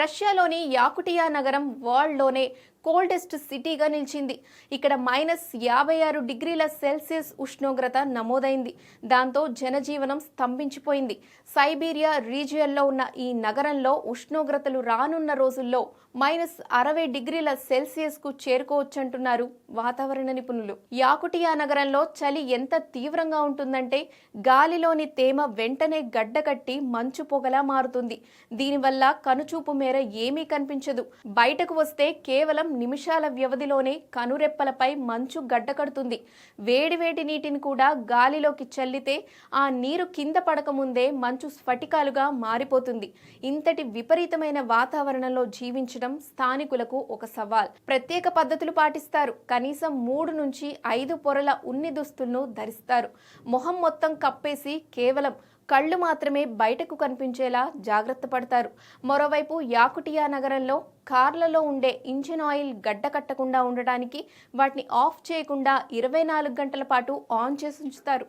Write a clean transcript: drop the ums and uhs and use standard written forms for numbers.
రష్యాలోని యాకుటియా నగరం వరల్డ్లోనే కోల్డెస్ట్ సిటీగా నిలిచింది. ఇక్కడ -56 డిగ్రీల సెల్సియస్ ఉష్ణోగ్రత నమోదైంది. దాంతో జనజీవనం స్తంభించిపోయింది. సైబీరియా రీజియన్లో ఉన్న ఈ నగరంలో ఉష్ణోగ్రతలు రానున్న రోజుల్లో -60 డిగ్రీల సెల్సియస్కు చేరుకోవచ్చంటున్నారు వాతావరణ నిపుణులు. యాకుటియా నగరంలో చలి ఎంత తీవ్రంగా ఉంటుందంటే గాలిలోని తేమ వెంటనే గడ్డకట్టి మంచు పొగలా మారుతుంది. దీనివల్ల కనుచూపు మేర ఏమీ కనిపించదు. బయటకు వస్తే కేవలం నిమిషాల వ్యవధిలోనే కనురెప్పలపై మంచు గడ్డకడుతుంది. వేడివేడి నీటిని కూడా గాలిలోకి చల్లితే ఆ నీరు కింద పడకముందే మంచు స్ఫటికాలుగా మారిపోతుంది. ఇంతటి విపరీతమైన వాతావరణంలో జీవించడం స్థానికులకు ఒక సవాల్. ప్రత్యేక పద్ధతులు పాటిస్తారు. కనీసం 3 నుంచి 5 పొరల ఉన్ని దుస్తులను ధరిస్తారు. మొహం మొత్తం కప్పేసి కేవలం కళ్ళు మాత్రమే బయటకు కనిపించేలా జాగ్రత్త పడతారు. మరోవైపు యాకుటియా నగరంలో కార్లలో ఉండే ఇంజిన్ ఆయిల్ గడ్డ కట్టకుండా ఉండటానికి వాటిని ఆఫ్ చేయకుండా 24 గంటల పాటు ఆన్ చేసి ఉంచుతారు.